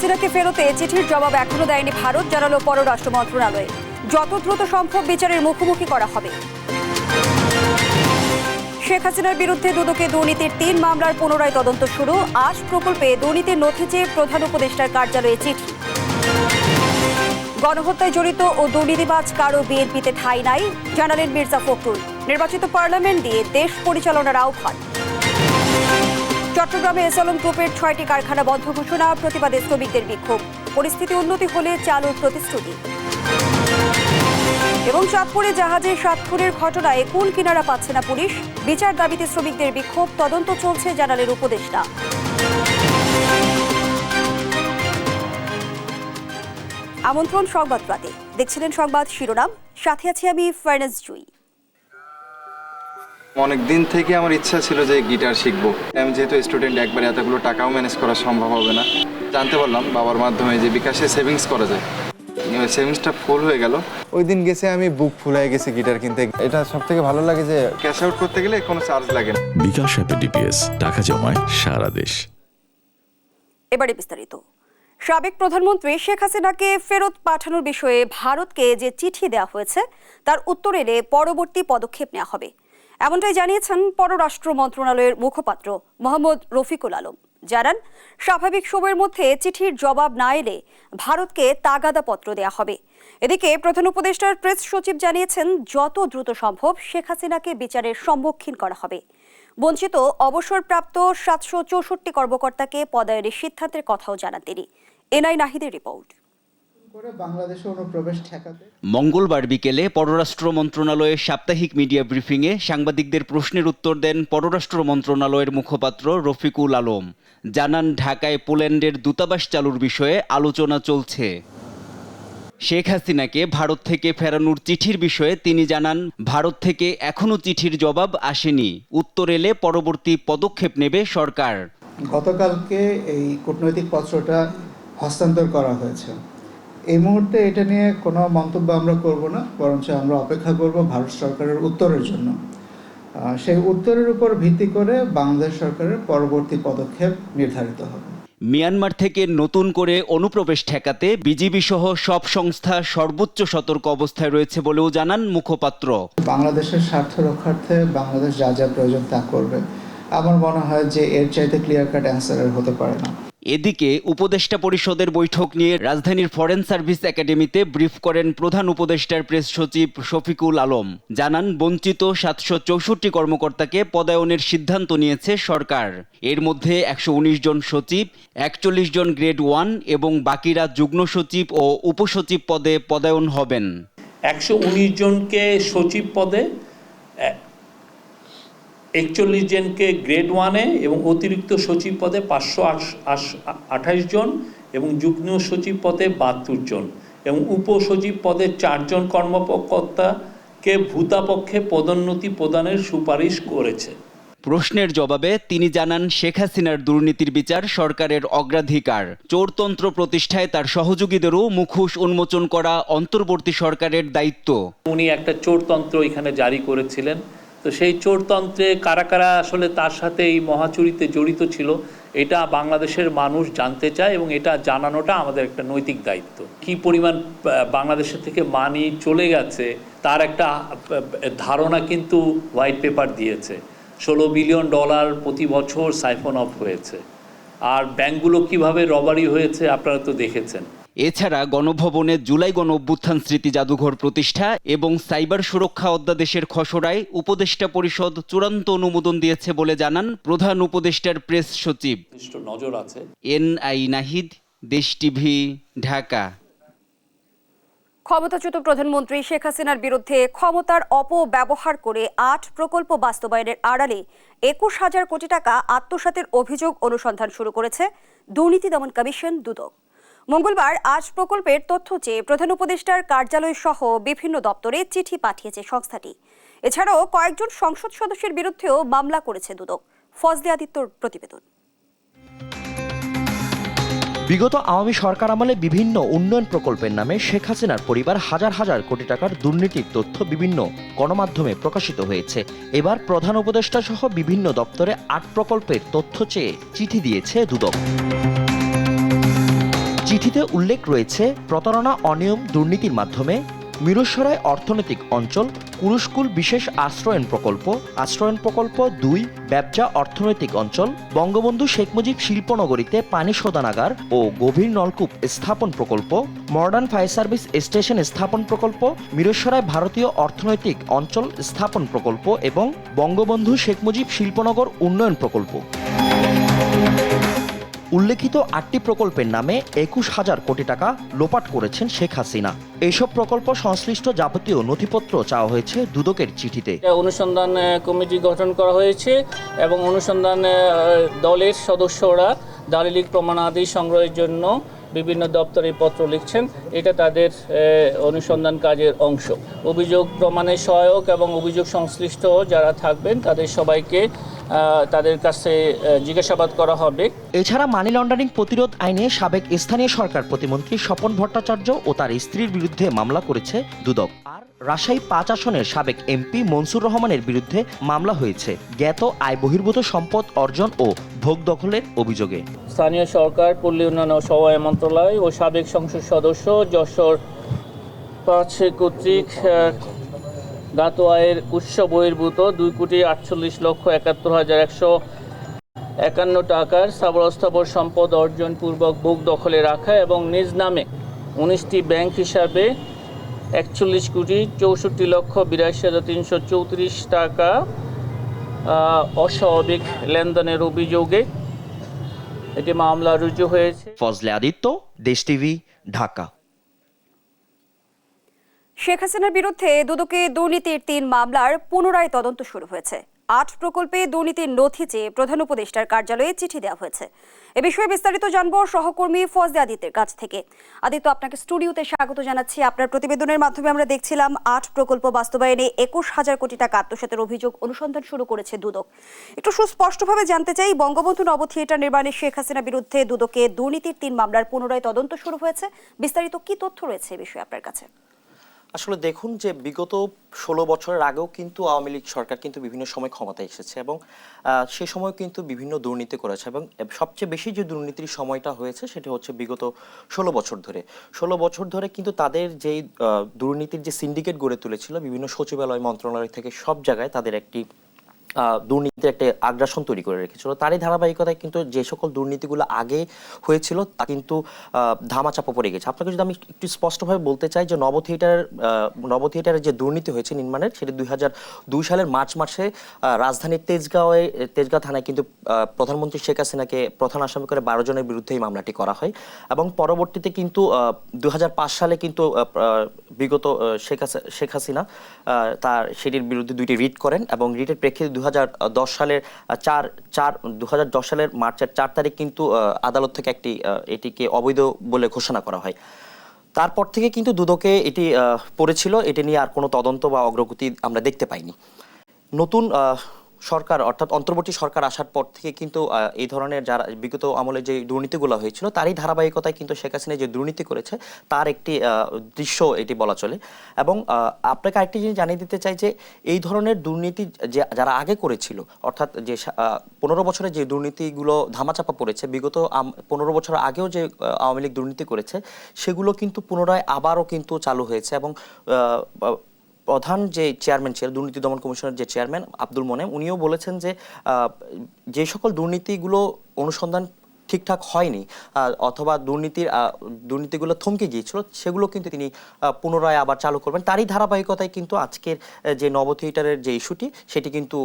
হাসিনাকে ফেরতে চিঠির জবাব এখনো দেয়নি ভারত, জানালো পররাষ্ট্র মন্ত্রণালয়। যত দ্রুত সম্ভব বিচারের মুখোমুখি করা হবে। শেখ হাসিনার বিরুদ্ধে দুদকে দুর্নীতির ৩ মামলার পুনরায় তদন্ত শুরু। আশ প্রকল্পে দুর্নীতির নথি চেয়ে প্রধান উপদেষ্টার কার্যালয়ে চিঠি। গণহত্যায় জড়িত ও দুর্নীতিবাজ কারো বিএনপিতে ঠাঁই নাই, জানালেন মির্জা ফখরুল। নির্বাচিত পার্লামেন্ট দিয়ে দেশ পরিচালনার আহ্বান। চট্টগ্রামে এসএলএম গ্রুপের ৬টি কারখানা বন্ধ ঘোষণা, প্রতিবাদে শ্রমিকদের বিক্ষোভ। পরিস্থিতি উন্নতি হলে চালুর প্রতিশ্রুতি। এবং চাঁদপুরে জাহাজে ৭ খুনের ঘটনায় কুল কিনারা পাচ্ছে না পুলিশ, বিচার দাবিতে শ্রমিকদের বিক্ষোভ, তদন্ত চলছে, জানালেন উপদেষ্টা। আমন্ত্রণ সংবাদ রাতে, দেখছিলেন সংবাদ শিরোনাম, সাথে আছি আমি ফারনাজ জুই। অনেক দিন থেকে আমার ইচ্ছা ছিল যে গিটার শিখবো। আমি যেহেতু স্টুডেন্ট, একবারে এতগুলো টাকাও ম্যানেজ করা সম্ভব হবে না। জানতে পারলাম বাবার মাধ্যমে যে বিকাশে সেভিংস করা যায়। সেভিংসটা ফুল হয়ে গেল। ওই দিন গেছে আমি বুক ফুলায় গেছি গিটার কিনতে। এটা সব থেকে ভালো লাগে যে ক্যাশ আউট করতে গেলে কোনো চার্জ লাগে না। বিকাশ অ্যাপে ডিপিএস, টাকা জমায় সারা দেশ। এবারে বিস্তারিত। সাবেক প্রধানমন্ত্রী শেখ হাসিনাকে ফেরত পাঠানোর বিষয়ে ভারতকে যে চিঠি দেওয়া হয়েছে তার উত্তর এলে পরবর্তী পদক্ষেপ নেওয়া হবে, এমনটাই জানিয়েছেন পররাষ্ট্র মন্ত্রণালয়ের মুখপাত্র মোহাম্মদ রফিকুল আলম। জানান, স্বাভাবিক সময়ের মধ্যে চিঠির জবাব না এলে ভারতকে তাগাদা পত্র দেওয়া হবে। এদিকে প্রধান উপদেষ্টার প্রেস সচিব জানিয়েছেন, যত দ্রুত সম্ভব শেখ হাসিনাকে বিচারের সম্মুখীন করা হবে। বঞ্চিত অবসরপ্রাপ্ত ৭৬৪ কর্মকর্তাকে পদায়নের সিদ্ধান্তের কথাও জানান তিনি। এনআই নাহিদের রিপোর্ট। মঙ্গলবার বিকেলে পররাষ্ট্র মন্ত্রণালয়ের সাপ্তাহিক মিডিয়া ব্রিফিংয়ে সাংবাদিকদের প্রশ্নের উত্তর দেন পররাষ্ট্র মন্ত্রণালয়ের মুখপাত্র রফিকুল আলম। জানান, ঢাকায় পোল্যান্ডের দূতাবাস চালুর বিষয়ে আলোচনা চলছে। শেখ হাসিনাকে ভারত থেকে ফেরানোর চিঠির বিষয়ে তিনি জানান, ভারত থেকে এখনো চিঠির জবাব আসেনি। উত্তর এলে পরবর্তী পদক্ষেপ নেবে সরকার। গতকালকে এই কূটনৈতিক পত্রটা হস্তান্তর করা হয়েছে। এই মুহূর্তে এটা নিয়ে কোনো মন্তব্য আমরা করব না, বরঞ্চ আমরা অপেক্ষা করব ভারত সরকারের উত্তরের জন্য। সেই উত্তরের উপর ভিত্তি করে বাংলাদেশ সরকারের পরবর্তী পদক্ষেপ নির্ধারিত হবে। মিয়ানমার থেকে নতুন করে অনুপ্রবেশ ঠেকাতে বিজিবি সহ সব সংস্থা সর্বোচ্চ সতর্ক অবস্থায় রয়েছে বলেও জানান মুখপাত্র। বাংলাদেশের স্বার্থ রক্ষার্থে বাংলাদেশ যা যা প্রয়োজন তা করবে। আমার মনে হয় যে এর চাইতে ক্লিয়ার কাট অ্যান্সার হতে পারে না। এদিকে উপদেষ্টা পরিষদের বৈঠক নিয়ে রাজধানীর ফরেন সার্ভিস একাডেমিতে ব্রিফ করেন প্রধান উপদেষ্টার প্রেস সচিব শফিকুল আলম। জানান, বঞ্চিত ৭৬৪ কর্মকর্তাকে পদায়নের সিদ্ধান্ত নিয়েছে সরকার। এর মধ্যে ১১৯ জন সচিব, ৪১ জন গ্রেড 1 এবং বাকিরা যুগ্ম সচিব ও উপসচিব পদে পদায়ন হবেন। ১১৯ জনকে সচিব পদে, ৪১ জনকে গ্রেড 1-এ এবং অতিরিক্ত সচিব পদে ৫২৮ জন এবং যুগ্ম সচিব পদে ৭২ জন এবং উপসচিব পদে ৪ জন কর্মকর্তাকে ভূতাপক্ষে পদোন্নতি প্রদানের সুপারিশ করেছে। প্রশ্নের জবাবে তিনি জানান, শেখ হাসিনার দুর্নীতির বিচার সরকারের অগ্রাধিকার। চোরতন্ত্র প্রতিষ্ঠায় তার সহযোগীদেরও মুখোশ উন্মোচন করা অন্তর্বর্তী সরকারের দায়িত্ব। উনি একটা চোরতন্ত্র এখানে জারি করেছিলেন, তো সেই চোরতন্ত্রে কারা কারা আসলে তার সাথে এই মহাচুরিতে জড়িত ছিল এটা বাংলাদেশের মানুষ জানতে চায় এবং এটা জানানোটা আমাদের একটা নৈতিক দায়িত্ব। কি পরিমাণ বাংলাদেশের থেকে মানি চলে গেছে তার একটা ধারণা কিন্তু হোয়াইট পেপার দিয়েছে। $16 বিলিয়ন প্রতি বছর সাইফন অফ হয়েছে, আর ব্যাংকগুলো কিভাবে রবারি হয়েছে আপনারা তো দেখেছেন। এছাড়া গণভবনে জুলাই গণ অভ্যুত্থান স্মৃতি জাদুঘর প্রতিষ্ঠা এবং সাইবার সুরক্ষা অধ্যাদেশের খসড়ায় উপদেষ্টা পরিষদ চূড়ান্ত অনুমোদন দিয়েছে বলে জানান প্রধান উপদেষ্টার প্রেস সচিব। নজর আছে। এনআই নাহিদ, দেশ টিভি, ঢাকা। ক্ষমতাচ্যুত প্রধানমন্ত্রী শেখ হাসিনার বিরুদ্ধে ক্ষমতার অপব্যবহার করে ৮ প্রকল্প বাস্তবায়নের আড়ালে ২১,০০০ কোটি টাকা আত্মসাতের অভিযোগ অনুসন্ধান শুরু করেছে দুর্নীতি দমন কমিশন দুদক। মঙ্গলবার ৮ প্রকল্পের তথ্য চেয়ে প্রধান উপদেষ্টার কার্যালয় সহ বিভিন্ন দপ্তরে চিঠি পাঠিয়েছে সংস্থাটি। এছাড়াও কয়েকজন সংসদ সদস্যের বিরুদ্ধেও মামলা করেছে দুদক। ফজলে আদিত্যর প্রতিবেদন। বিগত আওয়ামী সরকার আমলে বিভিন্ন উন্নয়ন প্রকল্পের নামে শেখ হাসিনার পরিবার হাজার হাজার কোটি টাকার দুর্নীতির তথ্য বিভিন্ন গণমাধ্যমে প্রকাশিত হয়েছে। এবার প্রধান উপদেষ্টা সহ বিভিন্ন দপ্তরে ৮ প্রকল্পের তথ্য চেয়ে চিঠি দিয়েছে দুদক। চিঠিতে উল্লেখ রয়েছে প্রতারণা, অনিয়ম, দুর্নীতির মাধ্যমে মিরসরাই অর্থনৈতিক অঞ্চল, কুরুস্কুল বিশেষ আশ্রয়ন প্রকল্প, আশ্রয়ন প্রকল্প 2, ব্যবসা অর্থনৈতিক অঞ্চল, বঙ্গবন্ধু শেখ মুজিব শিল্পনগরীতে পানি শোধনাগার ও গভীর নলকূপ স্থাপন প্রকল্প, মডার্ন ফায়ার সার্ভিস স্টেশন স্থাপন প্রকল্প, মিরসরাই ভারতীয় অর্থনৈতিক অঞ্চল স্থাপন প্রকল্প এবং বঙ্গবন্ধু শেখ মুজিব শিল্পনগর উন্নয়ন প্রকল্প। উল্লেখিত 8টি প্রকল্পের নামে 21,000 কোটি টাকা লোপাট করেছেন শেখ হাসিনা। এইসব প্রকল্প সংশ্লিষ্ট যাবতীয় নথিপত্র চাওয়া হয়েছে দুদকের চিঠিতে। অনুসন্ধান কমিটি গঠন করা হয়েছে এবং অনুসন্ধান দলের সদস্যরা দালিলিক প্রমাণাদি সংগ্রহের জন্য বিভিন্ন দপ্তরে পত্র লিখছেন। এটা তাদের অনুসন্ধান কাজের অংশ। অভিযোগ প্রমাণের সহায়ক এবং অভিযোগ সংশ্লিষ্ট যারা থাকবেন তাদের সবাইকে তাদের কাছে জিজ্ঞাসাবাদ করা হবে। এছাড়া মানি লন্ডারিং প্রতিরোধ আইনে সাবেক স্থানীয় সরকার প্রতিমন্ত্রী স্বপন ভট্টাচার্য ও তার স্ত্রীর বিরুদ্ধে মামলা করেছে দুদক। আর রাজশাহী 5 আসনের সাবেক এমপি মনসুর রহমানের বিরুদ্ধে মামলা হয়েছে জ্ঞাত আয় বহির্ভূত সম্পদ অর্জন ও ভোগ দখলের অভিযোগে। স্থানীয় সরকার, পল্লী উন্নয়ন ও সমবায় মন্ত্রণালয় ও সাবেক সংসদ সদস্য যশোর 5 কর্তৃক জ্ঞাত আয়ের উৎস বহির্ভূত 2,48,71,151 টাকার স্থাবর অস্থাবর সম্পদ অর্জন পূর্বক ভোগ দখলে রাখা এবং নিজ নামে 19টি ব্যাংক হিসাবে 41,64,82,334 টাকা অস্বাভাবিক লেনদেনের অভিযোগে এটি মামলা রুজু হয়েছে। ফজলে আদিত্য, দেশ টিভি, ঢাকা। শেখ হাসিনার বিরুদ্ধে দুদকে দুর্নীতির 3 মামলার পুনরায় তদন্ত শুরু হয়েছে। 8 প্রকল্পে দুর্নীতির নথি চেয়ে প্রধান উপদেষ্টার কার্যালয়ে চিঠি দেওয়া হয়েছে। এ বিষয়ে বিস্তারিত জানবো সহকর্মী ফজলে আদিত্যের কাছ থেকে। আদিত্য, আপনাকে স্টুডিওতে স্বাগত জানাচ্ছি। আপনার প্রতিবেদনের মাধ্যমে আমরা দেখছিলাম 8 প্রকল্প বাস্তবায়নে 21,000 কোটি টাকা আত্মসাতের অভিযোগ অনুসন্ধান শুরু করেছে দুদক। একটু সুস্পষ্টভাবে জানতে চাই, বঙ্গবন্ধু নব থিয়েটার নির্মাণে শেখ হাসিনার বিরুদ্ধে দুদকে দুর্নীতির 3 মামলার পুনরায় তদন্ত শুরু হয়েছে। বিস্তারিত কি তথ্য রয়েছে এ বিষয়ে আপনার কাছে? আসলে দেখুন যে বিগত 16 বছরের আগেও কিন্তু আওয়ামী লীগ সরকার কিন্তু বিভিন্ন সময় ক্ষমতায় এসেছে এবং সে সময় কিন্তু বিভিন্ন দুর্নীতি করেছে এবং সবচেয়ে বেশি যে দুর্নীতির সময়টা হয়েছে সেটা হচ্ছে বিগত 16 বছর ধরে কিন্তু তাদের যেই দুর্নীতির যে সিন্ডিকেট গড়ে তুলেছিল বিভিন্ন সচিবালয়, মন্ত্রণালয় থেকে সব জায়গায় তাদের একটি দুর্নীতির একটা আগ্রাসন তৈরি করে রেখেছিল। তারই ধারাবাহিকতায় কিন্তু যে সকল দুর্নীতিগুলো আগে হয়েছিল তা কিন্তু ধামাচাপা পড়ে গেছে। আপনাকে যদি আমি একটু স্পষ্টভাবে বলতে চাই যে নব থিয়েটারের যে দুর্নীতি হয়েছে নির্মাণের, সেটি 2002 সালের মার্চ মাসে রাজধানীর তেজগাঁও থানায় কিন্তু প্রধানমন্ত্রী শেখ হাসিনাকে প্রধান আসামি করে 12 জনের বিরুদ্ধে এই মামলাটি করা হয় এবং পরবর্তীতে কিন্তু 2005 সালে কিন্তু বিগত শেখ হাসিনা তার সেটির বিরুদ্ধে 2টি রিট করেন এবং রিটের প্রেক্ষিতে 2010 সালের মার্চের 4 তারিখ কিন্তু আদালত থেকে এটিকে অবৈধ বলে ঘোষণা করা হয়। তারপর থেকে কিন্তু দুদকে এটি পড়েছিল, এটি নিয়ে আর কোনো তদন্ত বা অগ্রগতি আমরা দেখতে পাইনি। নতুন সরকার অর্থাৎ অন্তর্বর্তী সরকার আসার পর থেকে কিন্তু এই ধরনের যারা বিগত আমলে যে দুর্নীতিগুলো হয়েছিল তারই ধারাবাহিকতায় কিন্তু শেখ হাসিনা যে দুর্নীতি করেছে তার একটি দৃশ্য এটি বলা চলে। এবং আপনাকে আরেকটি জিনিস জানিয়ে দিতে চাই যে এই ধরনের দুর্নীতি যারা আগে করেছিল অর্থাৎ যে 15 বছরে যে দুর্নীতিগুলো ধামাচাপা পড়েছে, বিগত 15 বছর আগেও যে আওয়ামী লীগ দুর্নীতি করেছে সেগুলো কিন্তু পুনরায় আবারও কিন্তু চালু হয়েছে এবং প্রধান যে চেয়ারম্যান ছিলেন দুর্নীতি দমন কমিশনের যে চেয়ারম্যান আব্দুল মোনেম, উনিও বলেছেন যে সকল দুর্নীতিগুলো অনুসন্ধান ঠিকঠাক হয়নি অথবা দুর্নীতিগুলো থমকে গিয়েছিল সেগুলো কিন্তু তিনি পুনরায় আবার চালু করবেন। তারই ধারাবাহিকতায় কিন্তু আজকের যে নব থিয়েটারের যে ইস্যুটি সেটি কিন্তু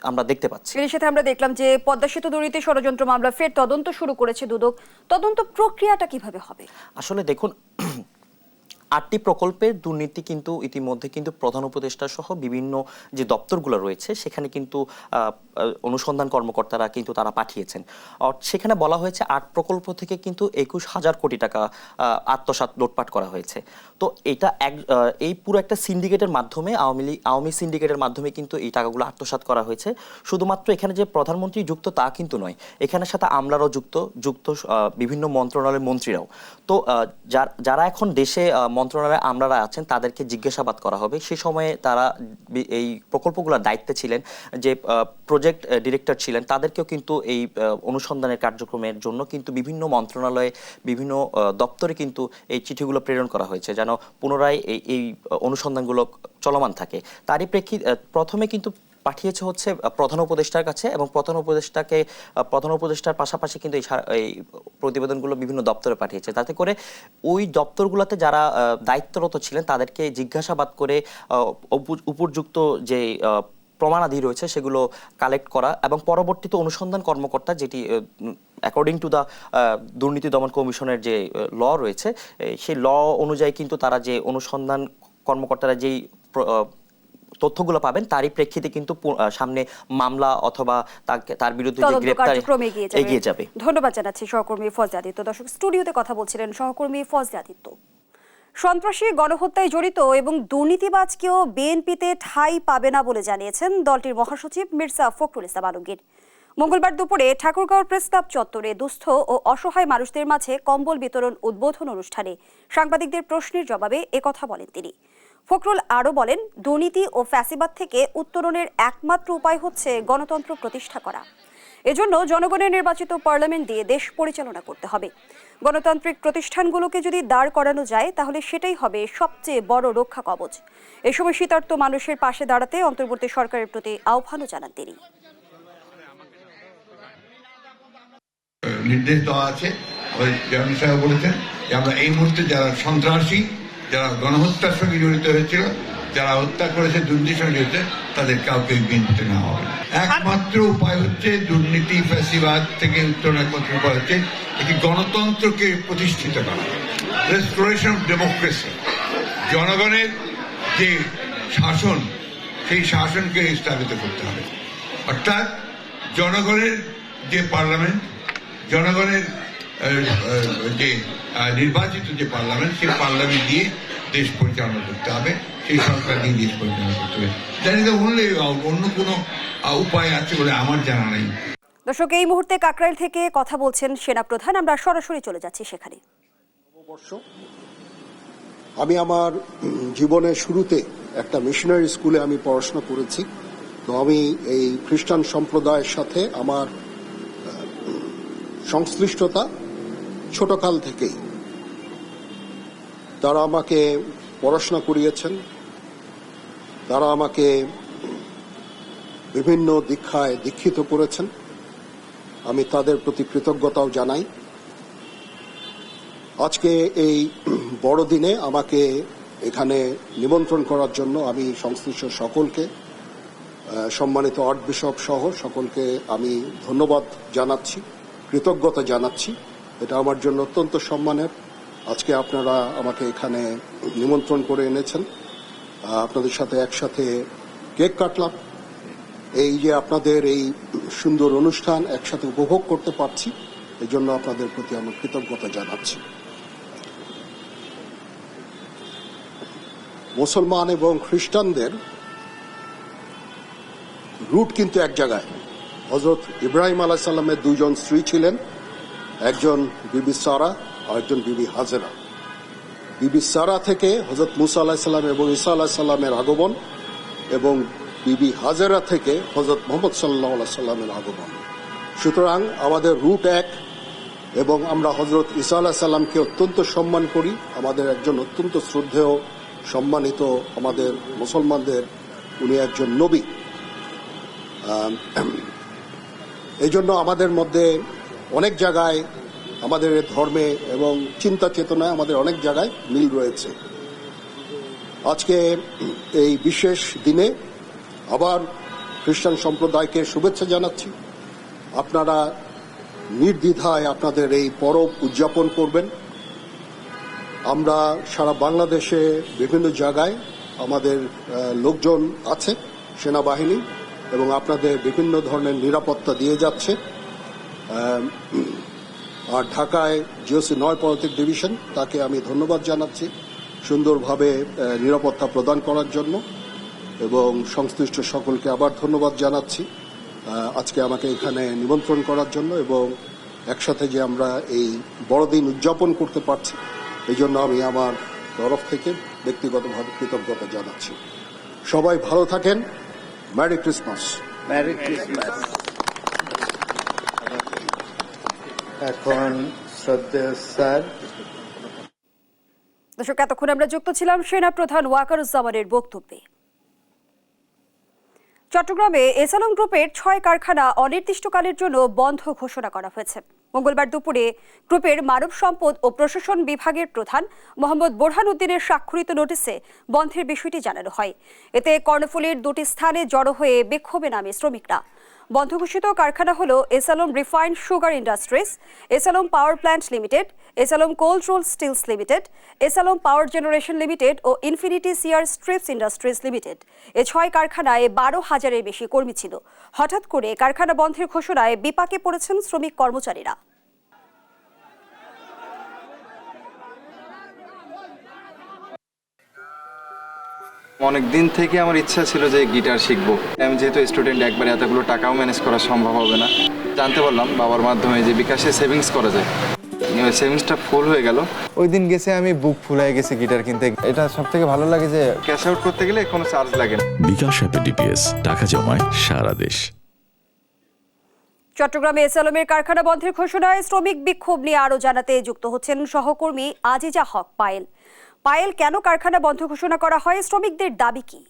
আমরা দেখতে পাচ্ছি। এর সাথে আমরা দেখলাম যে পদ্মা সেতু দুর্নীতি ষড়যন্ত্র মামলা ফের তদন্ত শুরু করেছে দুদক। তদন্ত প্রক্রিয়াটা কিভাবে হবে? আসলে দেখুন, 8টি প্রকল্পের দুর্নীতি কিন্তু ইতিমধ্যে কিন্তু প্রধান উপদেষ্টা সহ বিভিন্ন যে দপ্তরগুলো রয়েছে সেখানে কিন্তু অনুসন্ধান কর্মকর্তারা কিন্তু তারা পাঠিয়েছেন। সেখানে বলা হয়েছে 8 প্রকল্প থেকে কিন্তু 21,000 কোটি টাকা আত্মসাৎ লুটপাট করা হয়েছে। তো এটা এই পুরো একটা সিন্ডিকেটের মাধ্যমে আওয়ামী সিন্ডিকেটের মাধ্যমে কিন্তু এই টাকাগুলো আত্মসাৎ করা হয়েছে। শুধুমাত্র এখানে যে প্রধানমন্ত্রী যুক্ত তা কিন্তু নয়, এখানের সাথে আমলারাও যুক্ত বিভিন্ন মন্ত্রণালয়ের মন্ত্রীরাও। তো যারা এখন দেশে মন্ত্রণালয়ে আমলারা আছেন তাদেরকে জিজ্ঞাসাবাদ করা হবে। সে সময়ে তারা এই প্রকল্পগুলোর দায়িত্বে ছিলেন, যে প্রজেক্ট ডিরেক্টর ছিলেন, তাদেরকেও কিন্তু এই অনুসন্ধানের কার্যক্রমের জন্য কিন্তু বিভিন্ন মন্ত্রণালয়ে বিভিন্ন দপ্তরে কিন্তু এই চিঠিগুলো প্রেরণ করা হয়েছে, যেন পুনরায় এই অনুসন্ধানগুলো চলমান থাকে। তারই প্রথমে কিন্তু পাঠিয়েছে হচ্ছে প্রধান উপদেষ্টার কাছে, এবং প্রধান উপদেষ্টার পাশাপাশি কিন্তু এই প্রতিবেদনগুলো বিভিন্ন দপ্তরে পাঠিয়েছে, যাতে করে ওই দপ্তরগুলোতে যারা দায়িত্বরত ছিলেন তাদেরকে জিজ্ঞাসাবাদ করে উপযুক্ত যে প্রমাণাদি রয়েছে সেগুলো কালেক্ট করা, এবং পরবর্তীতে অনুসন্ধান কর্মকর্তা, যেটি অ্যাকর্ডিং টু দ্য দুর্নীতি দমন কমিশনের যে ল রয়েছে, সেই ল অনুযায়ী কিন্তু তারা যে অনুসন্ধান কর্মকর্তারা যেই তথ্যগুলো পাবেন তারই প্রেক্ষিতে কিন্তু সামনে মামলা অথবা তার বিরুদ্ধে যে গ্রেফতারি এগিয়ে যাবে। ধন্যবাদ জানাচ্ছি সহকর্মী ফজলে আদিত্য। দর্শক, স্টুডিওতে কথা বলছিলেন সহকর্মী ফজলে আদিত্য। সন্ত্রাসী গণহত্যায় জড়িত এবং দুর্নীতিবাজকেও বিএনপিতে ঠাঁই পাবে না বলে জানিয়েছেন দলটির মহাসচিব মির্জা ফখরুল ইসলাম আলমগীর। মঙ্গলবার দুপুরে ঠাকুরগাঁও প্রেস ক্লাব চত্বরে দুস্থ ও অসহায় মানুষদের মাঝে কম্বল বিতরণ উদ্বোধন অনুষ্ঠানে সাংবাদিকদের প্রশ্নের জবাবে একথা বলেন তিনি। ফখরুল আরও বলেন, দুর্নীতি ও ফ্যাসিবাদ থেকে উত্তরণের একমাত্র উপায় হচ্ছে গণতন্ত্র প্রতিষ্ঠা করা। এজন্য জনগণের নির্বাচিত পার্লামেন্ট দিয়ে দেশ পরিচালনা করতে হবে। গণতান্ত্রিক প্রতিষ্ঠানগুলোকে যদি দাঁড় করানো যায় তাহলে সেটাই হবে সবচেয়ে বড় রক্ষা কবচ। এ সময় শীতার্ত মানুষের পাশে দাঁড়াতে অন্তর্বর্তী সরকারের প্রতি আহ্বানও জানান তিনি। নির্দেশ দেওয়া আছে, জামিল সাহেব বলেছেন যে আমরা এই মুহূর্তে যারা সন্ত্রাসী, যারা গণহত্যার সঙ্গে জড়িত হয়েছিল, যারা হত্যা করেছে, দুর্নীতির সঙ্গে জড়িত, তাদের কাউকে বিএনপিতে নেওয়া হবে না। একমাত্র উপায় হচ্ছে দুর্নীতি ফ্যাসিবাদ থেকে উত্তরণের একমাত্র উপায় হচ্ছে একটি গণতন্ত্রকে প্রতিষ্ঠিত করা, রেস্টোরেশন অফ ডেমোক্রেসি। জনগণের যে শাসন, সেই শাসনকে স্থাপিত করতে হবে। অর্থাৎ জনগণের যে পার্লামেন্ট, জনগণের যে নির্বাচিত যে পার্লামেন্ট, সেই পার্লামেন্ট দিয়ে দেশ পরিচালনা করতে হবে, সেই সরকার দিয়ে দেশ পরিচালনা করতে হবে। জানি তো বললে অন্য কোনো উপায় আছে বলে আমার জানা নেই। দর্শক, এই মুহূর্তে কাকরাইল থেকে কথা বলছেন সেনাপ্রধান। আমরা সরাসরি চলে যাচ্ছি সেখানে। আমি আমার জীবনের শুরুতে একটা মিশনারি স্কুলে আমি পড়াশোনা করেছি। তো আমি এই খ্রিস্টান সম্প্রদায়ের সাথে আমার সংশ্লিষ্টতা ছোটকাল থেকেই। তারা আমাকে পড়াশোনা করিয়েছেন, তারা আমাকে বিভিন্ন দীক্ষায় দীক্ষিত করেছেন। আমি তাদের প্রতি কৃতজ্ঞতাও জানাই। আজকে এই বড়দিনে আমাকে এখানে নিমন্ত্রণ করার জন্য আমি সংশ্লিষ্ট সকলকে, সম্মানিত আর্চ বিশপ সহ সকলকে আমি ধন্যবাদ জানাচ্ছি, কৃতজ্ঞতা জানাচ্ছি। এটা আমার জন্য অত্যন্ত সম্মানের। আজকে আপনারা আমাকে এখানে নিমন্ত্রণ করে এনেছেন, আপনাদের সাথে একসাথে কেক কাটলাম। এই যে আপনাদের এই সুন্দর অনুষ্ঠান একসাথে উপভোগ করতে পারছি, এই জন্য আপনাদের প্রতি আমার কৃতজ্ঞতা জানাচ্ছি। মুসলমান এবং খ্রিস্টানদের রুট কিন্তু এক জায়গায়। হযরত ইব্রাহিম আলাইহিস সালামের দুইজন স্ত্রী ছিলেন, একজন বিবি সারা আর একজন বিবি হাজেরা। বিবি সারা থেকে হযরত মুসা আলাইহিস সালাম এবং ঈসা আলাইহিস সালামের আগমন, এবং বিবি হাজেরা থেকে হযরত মুহাম্মদ সাল্লাল্লাহু আলাইহি সাল্লামের আগমন। সুতরাং আমাদের রুট এক, এবং আমরা হযরত ঈসা আলাইহিস সালামকে অত্যন্ত সম্মান করি। আমাদের একজন অত্যন্ত শ্রদ্ধেয় সম্মানিত, আমাদের মুসলমানদের উনি একজন নবী। এই জন্য আমাদের মধ্যে অনেক জায়গায়, আমাদের ধর্মে এবং চিন্তা চেতনায় আমাদের অনেক জায়গায় মিল রয়েছে। আজকে এই বিশেষ দিনে আবার খ্রিস্টান সম্প্রদায়কে শুভেচ্ছা জানাচ্ছি। আপনারা নির্দ্বিধায় আপনাদের এই পরব উদযাপন করবেন। আমরা সারা বাংলাদেশে বিভিন্ন জায়গায় আমাদের লোকজন আছে, সেনাবাহিনী, এবং আপনাদের বিভিন্ন ধরনের নিরাপত্তা দিয়ে যাচ্ছে। আর ঢাকায় জিওসি ৯ পদাতিক ডিভিশন, তাকে আমি ধন্যবাদ জানাচ্ছি সুন্দরভাবে নিরাপত্তা প্রদান করার জন্য, এবং সংশ্লিষ্ট সকলকে আবার ধন্যবাদ জানাচ্ছি আজকে আমাকে এখানে নিমন্ত্রণ করার জন্য, এবং একসাথে যে আমরা এই বড়দিন উদযাপন করতে পারছি, এই জন্য আমি আমার তরফ থেকে ব্যক্তিগতভাবে কৃতজ্ঞতা জানাচ্ছি। সবাই ভালো থাকেন। Merry Christmas. Merry Christmas. এখন শ্রদ্ধেয় স্যার। দর্শক, এতক্ষণ আমরা যুক্ত ছিলাম সেনা প্রধান ওয়াকারুজ্জামানের বক্তব্যে। চট্টগ্রামে এসালম গ্রুপের 6 কারখানা অনির্দিষ্টকালের জন্য বন্ধ ঘোষণা করা হয়েছে। মঙ্গলবার দুপুরে গ্রুপের মানব সম্পদ ও প্রশাসন বিভাগের প্রধান মোহাম্মদ বোরহান উদ্দিনের স্বাক্ষরিত নোটিশে বন্ধের বিষয়টি জানানো হয়। এতে কর্ণফুলীর 2টি স্থানে জড়ো হয়ে বিক্ষোভে নামে শ্রমিকরা। বন্ধ ঘোষিত কারখানা হল এসালম রিফাইন্ড সুগার ইন্ডাস্ট্রিজ, এসালম পাওয়ার প্ল্যান্ট লিমিটেড, এসালম কোল্ড রোল স্টিলস লিমিটেড, এসালম পাওয়ার জেনারেশন লিমিটেড ও infinity shear strips industries limited. এই 6 কারখানায় 12,000-এর বেশি কর্মী ছিল। হঠাৎ করে কারখানা বন্ধের ঘোষণায় বিপাকে পড়েছেন শ্রমিক কর্মচারীরা। অনেক দিন থেকে আমার ইচ্ছা ছিল যে গিটার শিখবো। আমি যেহেতু স্টুডেন্ট, একবারে এতগুলো টাকাও ম্যানেজ করা সম্ভব হবে না। জানতে পারলাম বাবার মাধ্যমে যে বিকাশে সেভিংস করা যায়। সেভিংসটা ফুল হয়ে গেল। ওই দিন গেছে আমি বুক ফুলাই গেছি গিটার কিনতে। এটা সব থেকে ভালো লাগে যে ক্যাশ আউট করতে গেলে কোনো চার্জ লাগে না। বিকাশ অ্যাপে ডিপিএস, টাকা জমায় সারা দেশ। চট্টগ্রামে এসালমের কারখানা বন্ধের ঘোষণায় শ্রমিক বিক্ষোভ নিয়ে আরও জানাতে যুক্ত হচ্ছেন সহকর্মী আজিজা হক পায়েল। পায়েল, কেন কারখানা বন্ধ ঘোষণা করা হয়? শ্রমিকদের দাবি কি?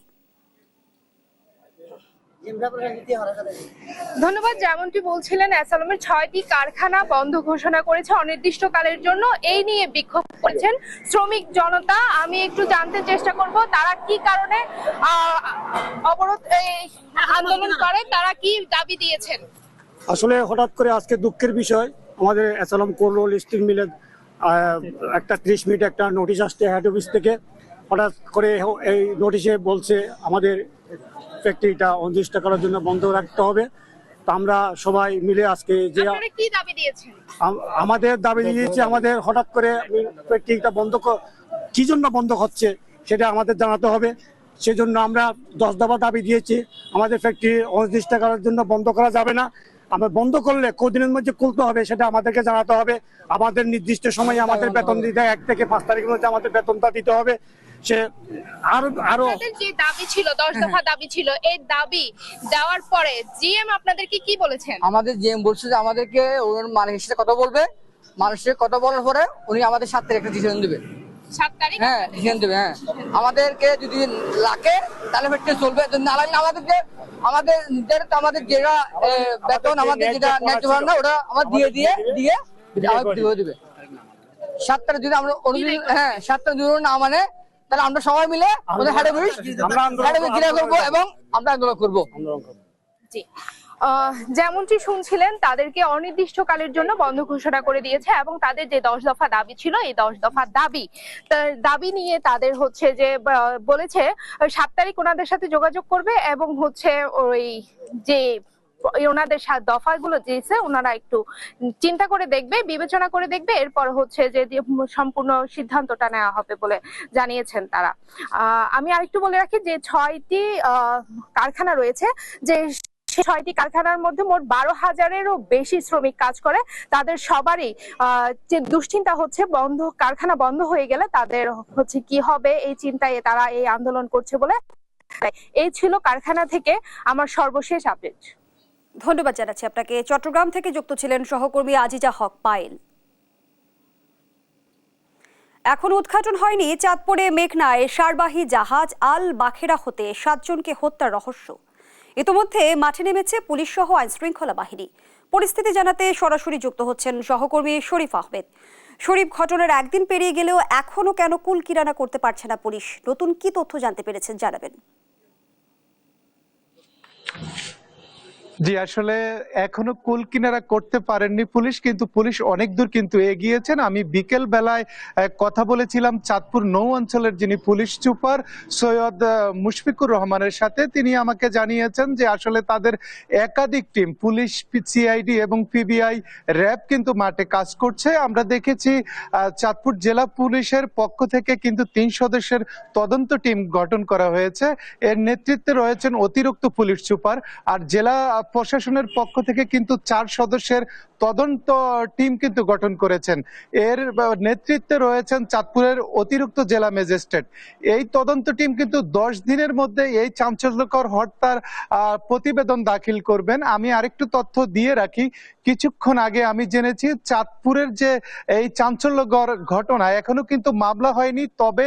ধন্যবাদ। যেমনটি বলছিলেন, এসালমের 6টি কারখানা বন্ধ ঘোষণা করেছে অনির্দিষ্টকালের জন্য। এই নিয়ে বিক্ষোভ করেছেন শ্রমিক জনতা। আমি একটু জানতে চেষ্টা করব তারা কি কারণে অবরোধ আন্দোলন করে, তারা কি দাবি দিয়েছেন। আসলে হঠাৎ করে আজকে দুঃখের বিষয়, আমাদের এসালম কোল্ড রোল স্টিল মিলের একটা 30 মিনিট একটা নোটিশ আসছে হেড অফিস থেকে। হঠাৎ করে এই নোটিশে বলছে আমাদের ফ্যাক্টরিটা 29 টাকার জন্য বন্ধ রাখতে হবে। তো আমরা সবাই মিলে আজকে যে কি দাবি দিয়েছেন, আমাদের দাবি দিয়েছি, আমাদের হঠাৎ করে ফ্যাক্টরিটা বন্ধ কি জন্য বন্ধ হচ্ছে সেটা আমাদের জানাতে হবে। সেজন্য আমরা 10 দফা দাবি দিয়েছি। আমাদের ফ্যাক্টরি 29 টাকার জন্য বন্ধ করা যাবে না। আমরা বন্ধ করলে কদিনের মধ্যে খুলতে হবে সেটা আমাদেরকে জানাতে হবে। আমাদের নির্দিষ্ট সময়ে আমাদের বেতন দিতে 1 থেকে 5 তারিখের মধ্যে আমাদের বেতনটা দিতে হবে। সে আরো যে দাবি ছিল, 10 দফা দাবি ছিল, এই দাবি দেওয়ার পরে জিএম আপনাদেরকে কি বলেছেন? আমাদের জিএম বলছে যে আমাদেরকে ওর মালিকের সাথে কথা বলবে, মানুষের কথা বলার পরে উনি আমাদের 7 তারিখে ডিসিশন দেবে। 7 তারিখ? হ্যাঁ, ডিসিশন দেবে। হ্যাঁ, আমাদেরকে যদি লাগে তাহলে ফেটে চলবে, না লাগলে আমাদেরকে আমাদের যেটা বেতন আমাদের যেটা ন্যায্য না ওটা আমার দিয়ে আমাদের দিবে। 7 তারিখ যদি আমরা 7 তারিখ যদি না মানে তাহলে আমরা সবাই মিলে ওদের হাড়ে করবো এবং আমরা আন্দোলন করবো। জি, যেমনটি শুনছিলেন, তাদেরকে অনির্দিষ্টকালের জন্য বন্ধ ঘোষণা করে দিয়েছে এবং তাদের যে 10 দফা দাবি ছিল, এই 10 দফা দাবি নিয়ে তাদের হচ্ছে যে বলেছে 7 তারিখ ওনাদের সাথে যোগাযোগ করবে এবং হচ্ছে ওই যে ওনাদের দফাগুলো দিয়েছে ওনারা একটু চিন্তা করে দেখবে, বিবেচনা করে দেখবে, এরপর হচ্ছে যে সম্পূর্ণ সিদ্ধান্তটা নেওয়া হবে বলে জানিয়েছেন তারা। আমি আরেকটু বলে রাখি যে 6টি কারখানা রয়েছে, যে 6টি কারখানার মধ্যে মোট 12,000-এরও বেশি শ্রমিক কাজ করে। তাদের সবারই যে দুশ্চিন্তা হচ্ছে কারখানা বন্ধ হয়ে গেলে তাদের হচ্ছে কি হবে, এই চিন্তায় তারা এই আন্দোলন করছে বলে। এই ছিল কারখানা থেকে আমার সর্বশেষ আপডেট। ধন্যবাদ জানাচ্ছি আপনাকে। চট্টগ্রাম থেকে যুক্ত ছিলেন সহকর্মী আজিজা হক পায়েল। এখন উদ্ঘাটন হয়নি চাঁদপুরে মেঘনায় সারবাহী জাহাজ আল বাখেরা হতে 7 জনকে হত্যার রহস্য। ইতিমধ্যে মাঠে নেমেছে পুলিশ সহ আইনশৃঙ্খলা বাহিনী। পরিস্থিতি জানাতে সরাসরি যুক্ত হচ্ছেন সহকর্মী শরীফ আহমেদ। শরীফ, ঘটনার একদিন পেরিয়ে গেলেও এখনো কেন কুল কিনারা করতে পারছে না পুলিশ? নতুন কি তথ্য জানতে পেরেছেন জানাবেন। জি, আসলে এখনো কুল কিনারা করতে পারেননি পুলিশ, কিন্তু পুলিশ অনেক দূর কিন্তু এগিয়েছেন। আমি বিকেল বেলায় কথা বলেছিলাম চাঁদপুর নৌ অঞ্চলের যিনি পুলিশ সুপার সৈয়দ মুশফিকুর রহমানের সাথে। তিনি আমাকে জানিয়েছেন যে আসলে তাদের একাধিক টিম, পুলিশ, সিআইডি এবং পিবিআই, র্যাব কিন্তু মাঠে কাজ করছে। আমরা দেখেছি চাঁদপুর জেলা পুলিশের পক্ষ থেকে কিন্তু 3 সদস্যের তদন্ত টিম গঠন করা হয়েছে। এর নেতৃত্বে রয়েছেন অতিরিক্ত পুলিশ সুপার, আর জেলা প্রশাসনের পক্ষ থেকে কিন্তু 4 সদস্যের তদন্ত টিম কিন্তু গঠন করেছেন। এর নেতৃত্বে রয়েছেন চাঁদপুরের অতিরিক্ত জেলা ম্যাজিস্ট্রেট। এই তদন্ত টিম কিন্তু 10 দিনের মধ্যে এই চাঞ্চল্যকর হত্যার প্রতিবেদন দাখিল করবেন। আমি আরেকটু তথ্য দিয়ে রাখি, কিছুক্ষণ আগে আমি জেনেছি চাঁদপুরের যে এই চাঞ্চল্যকর ঘটনা এখনো কিন্তু মামলা হয়নি, তবে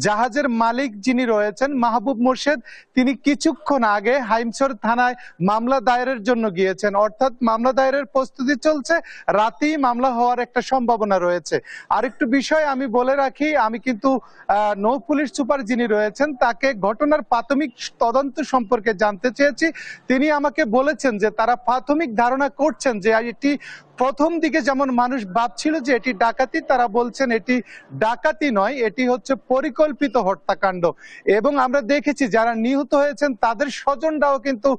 জাহাজের মালিক যিনি রয়েছেন মাহবুব মোর্শেদ, তিনি কিছুক্ষণ আগে হাইমচর থানায় মামলা দায়েরের জন্য গিয়েছেন, অর্থাৎ মামলা দায়েরের প্রস্তুতি চলছে, রাতেই মামলা হওয়ার একটা সম্ভাবনা রয়েছে। আরেকটু বিষয় আমি বলে রাখি, আমি কিন্তু নৌ পুলিশ সুপার যিনি রয়েছেন তাকে ঘটনার প্রাথমিক তদন্ত সম্পর্কে জানতে চেয়েছি। তিনি আমাকে বলেছেন যে তারা প্রাথমিক ধারণা করছেন যে এটি প্রথম দিকে যেমন মানুষ ভাবছিল যে এটি ডাকাতি, তারা বলছেন এটি ডাকাতি নয়, এটি হচ্ছে পরিকল্পিত হত্যাকাণ্ড। এবং আমরা দেখেছি যারা নিহত হয়েছেন তাদের স্বজনরাও কিন্তু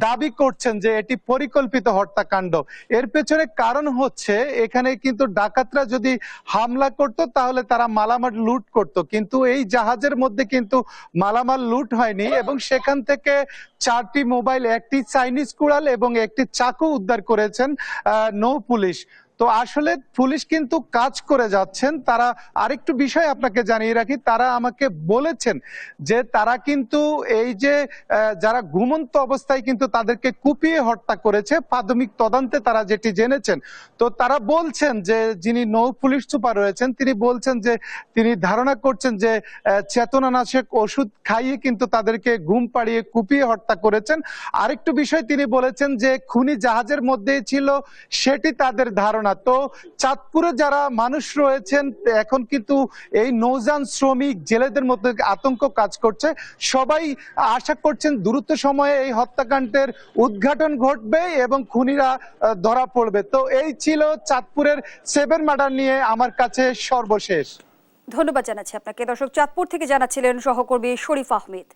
দাবি করছেন যে এটি পরিকল্পিত হত্যাকাণ্ড। এর পেছনে কারণ হচ্ছে এখানে কিন্তু ডাকাতরা যদি হামলা করত তাহলে তারা মালামাল লুট করত, কিন্তু এই জাহাজের মধ্যে কিন্তু মালামাল লুট হয়নি এবং সেখান থেকে 4টি মোবাইল, একটি চাইনিজ কুড়াল এবং একটি চাকু উদ্ধার করেছেন নৌ পুলিশ। তো আসলে পুলিশ কিন্তু কাজ করে যাচ্ছেন। তারা আরেকটু বিষয় আপনাকে জানিয়ে রাখি, তারা আমাকে বলেছেন যে তারা কিন্তু এই যে যারা ঘুমন্ত অবস্থায় কিন্তু তাদেরকে কুপিয়ে হত্যা করেছে, প্রাথমিক তদন্তে তারা যেটি জেনেছেন। তো তারা বলছেন যে যিনি নৌ পুলিশ সুপার রয়েছেন তিনি বলছেন যে তিনি ধারণা করছেন যে চেতনানাশক ওষুধ খাইয়ে কিন্তু তাদেরকে ঘুম পাড়িয়ে কুপিয়ে হত্যা করেছেন। আরেকটু বিষয় তিনি বলেছেন যে খুনি জাহাজের মধ্যেই ছিল, সেটি তাদের ধারণা। তো চাঁদপুরে যারা মানুষ রয়েছেন এখন কিন্তু এই নৌযান শ্রমিক জেলেদের মধ্যে আতঙ্ক কাজ করছে। সবাই আশা করছেন দ্রুত সময়ে এই হত্যাকাণ্ডের উদ্ঘাটন ঘটবে এবং খুনিরা ধরা পড়বে। তো এই ছিল চাঁদপুরের 7 মার্ডার নিয়ে আমার কাছে সর্বশেষ। ধন্যবাদ জানাচ্ছি আপনাকে। দর্শক, চাঁদপুর থেকে জানাচ্ছিলেন সহকর্মী শরীফ আহমেদ।